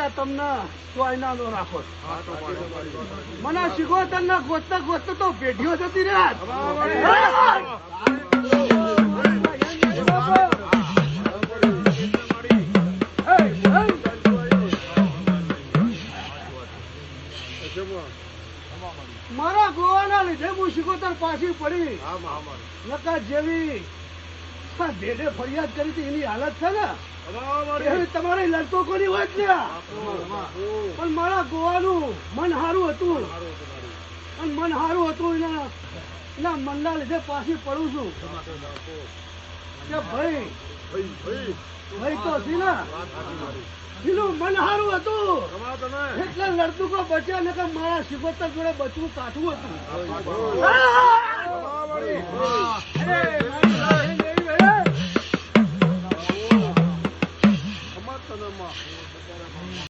આ તમને ચોયના નો રાખો મને શિકોતર ના ગોતતા ગોતતા તો પેઢીઓ જતી રહ્યા મારા ગોવાના લીધે હું શિકોતર પાછી પડી નકા જેવી ભેડે ફરિયાદ કરી હતી એની હાલત છે ને એવી તમારે લડતો કોની હોય છે પણ મારા ગોવાનું મન હારું હતું અને મન હારું હતું એના મનના લીધે પાછી પડું છું કે ભાઈ તો છે ને એનું મન હારું હતું એટલે લડતું કો બચ્યા ને કે મારા શિકોતર જોડે બચવું કાઠવું હતું